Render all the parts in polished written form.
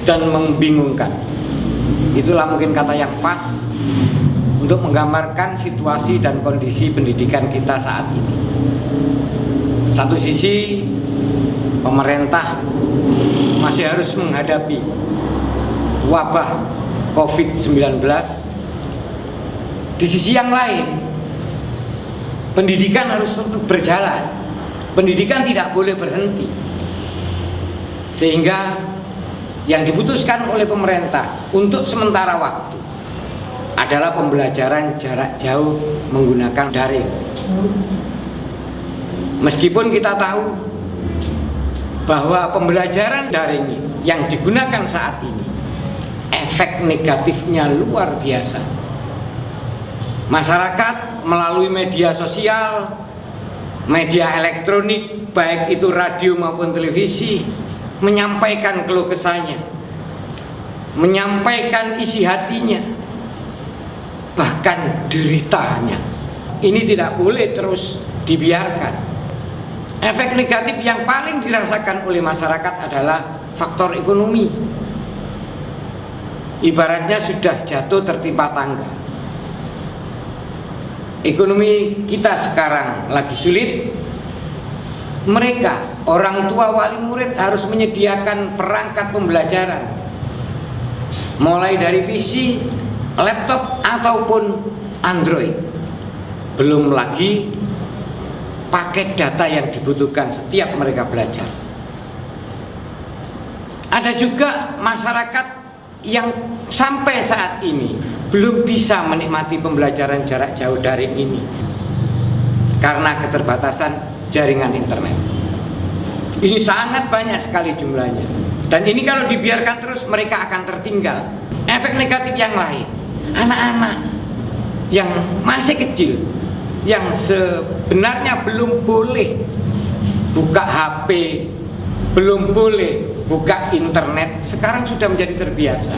dan membingungkan. Itulah mungkin kata yang pas untuk menggambarkan situasi dan kondisi pendidikan kita saat ini. Satu sisi, pemerintah masih harus menghadapi wabah COVID-19. Di sisi yang lain, pendidikan harus tetap berjalan. Pendidikan tidak boleh berhenti. Sehingga yang diputuskan oleh pemerintah untuk sementara waktu adalah pembelajaran jarak jauh menggunakan daring. Meskipun kita tahu bahwa pembelajaran daring yang digunakan saat ini efek negatifnya luar biasa. Masyarakat melalui media sosial, media elektronik, baik itu radio maupun televisi, menyampaikan keluh kesahnya, menyampaikan isi hatinya, bahkan deritanya. Ini tidak boleh terus dibiarkan. Efek negatif yang paling dirasakan oleh masyarakat adalah faktor ekonomi. Ibaratnya sudah jatuh tertimpa tangga. Ekonomi kita sekarang lagi sulit. Mereka, orang tua wali murid harus menyediakan perangkat pembelajaran, mulai dari PC, laptop ataupun Android. Belum lagi paket data yang dibutuhkan setiap mereka belajar. Ada juga masyarakat yang sampai saat ini belum bisa menikmati pembelajaran jarak jauh daring ini karena keterbatasan jaringan internet. Ini sangat banyak sekali jumlahnya, dan ini kalau dibiarkan terus mereka akan tertinggal. Efek negatif yang lain, anak-anak yang masih kecil, yang sebenarnya belum boleh buka HP, belum boleh buka internet, sekarang sudah menjadi terbiasa.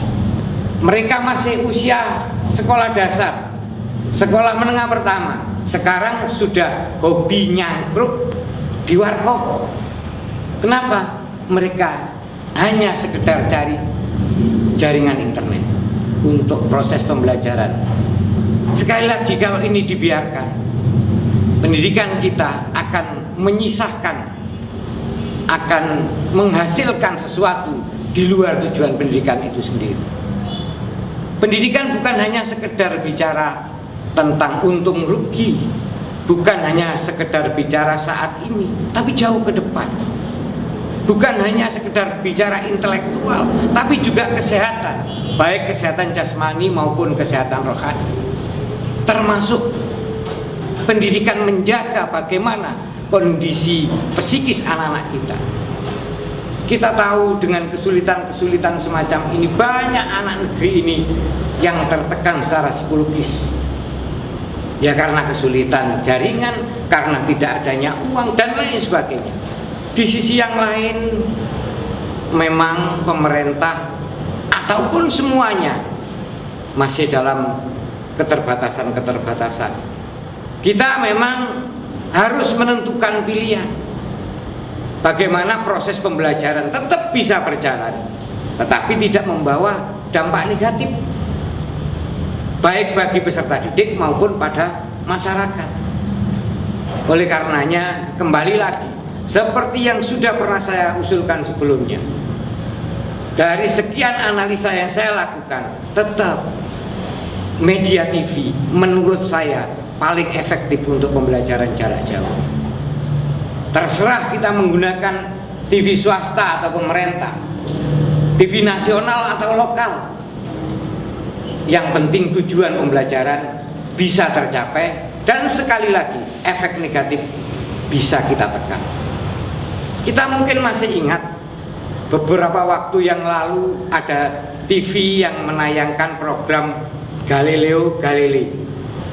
Mereka masih usia sekolah dasar, sekolah menengah pertama, sekarang sudah hobi nyangkruk di warkop. Kenapa? Mereka hanya sekedar cari jaringan internet untuk proses pembelajaran. Sekali lagi, kalau ini dibiarkan, pendidikan kita akan menyisahkan, akan menghasilkan sesuatu di luar tujuan pendidikan itu sendiri. Pendidikan bukan hanya sekedar bicara tentang untung rugi, bukan hanya sekedar bicara saat ini, tapi jauh ke depan. Bukan hanya sekedar bicara intelektual, tapi juga kesehatan, baik kesehatan jasmani maupun kesehatan rohani. Termasuk pendidikan menjaga bagaimana kondisi psikis anak-anak kita. Kita tahu dengan kesulitan-kesulitan semacam ini, banyak anak negeri ini yang tertekan secara psikologis. Ya karena kesulitan jaringan, karena tidak adanya uang, dan lain sebagainya. Di sisi yang lain, memang pemerintah ataupun semuanya masih dalam keterbatasan-keterbatasan. Kita memang harus menentukan pilihan. Bagaimana proses pembelajaran tetap bisa berjalan, tetapi tidak membawa dampak negatif, baik bagi peserta didik maupun pada masyarakat. Oleh karenanya, kembali lagi, seperti yang sudah pernah saya usulkan sebelumnya, dari sekian analisa yang saya lakukan, tetap media TV menurut saya paling efektif untuk pembelajaran jarak jauh. Terserah kita menggunakan TV swasta atau pemerintah, TV nasional atau lokal. Yang penting tujuan pembelajaran bisa tercapai, dan sekali lagi efek negatif bisa kita tekan. Kita mungkin masih ingat beberapa waktu yang lalu ada TV yang menayangkan program Galileo Galilei.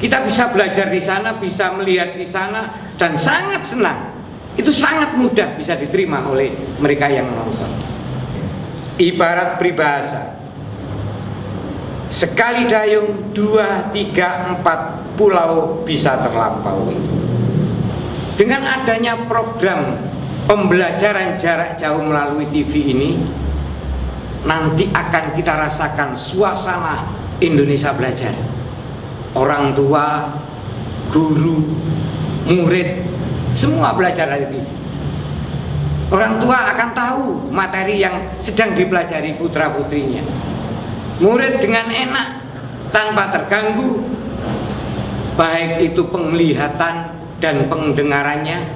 Kita bisa belajar di sana, bisa melihat di sana, dan sangat senang. Itu sangat mudah bisa diterima oleh mereka yang menonton. Ibarat peribahasa, sekali dayung, 2, 3, 4 pulau bisa terlampaui. Dengan adanya program pembelajaran jarak jauh melalui TV ini, nanti akan kita rasakan suasana Indonesia belajar. Orang tua, guru, murid, semua belajar dari TV. Orang tua akan tahu materi yang sedang dipelajari putra-putrinya. Murid dengan enak, tanpa terganggu, baik itu penglihatan dan pendengarannya,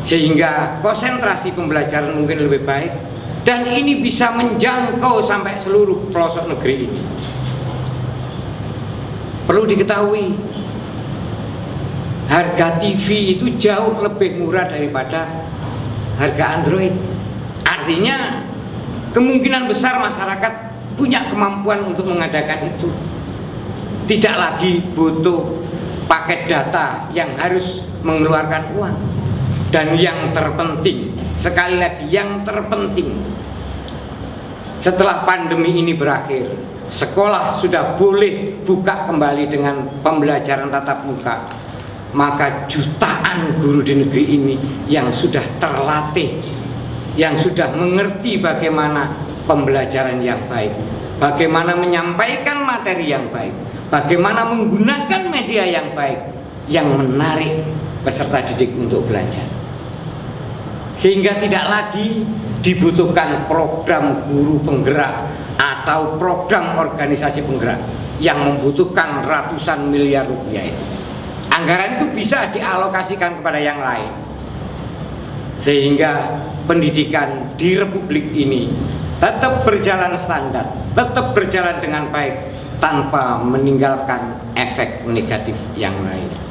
sehingga konsentrasi pembelajaran mungkin lebih baik. Dan ini bisa menjangkau sampai seluruh pelosok negeri ini. Perlu diketahui, harga TV itu jauh lebih murah daripada harga Android. Artinya kemungkinan besar masyarakat punya kemampuan untuk mengadakan itu. Tidak lagi butuh paket data yang harus mengeluarkan uang. Dan yang terpenting, sekali lagi yang terpenting, setelah pandemi ini berakhir, sekolah sudah boleh buka kembali dengan pembelajaran tatap muka, maka jutaan guru di negeri ini yang sudah terlatih, yang sudah mengerti bagaimana pembelajaran yang baik, bagaimana menyampaikan materi yang baik, bagaimana menggunakan media yang baik, yang menarik peserta didik untuk belajar. Sehingga tidak lagi dibutuhkan program guru penggerak atau program organisasi penggerak yang membutuhkan ratusan miliar rupiah itu. Anggaran itu bisa dialokasikan kepada yang lain, sehingga pendidikan di Republik ini tetap berjalan standar, tetap berjalan dengan baik tanpa meninggalkan efek negatif yang lain.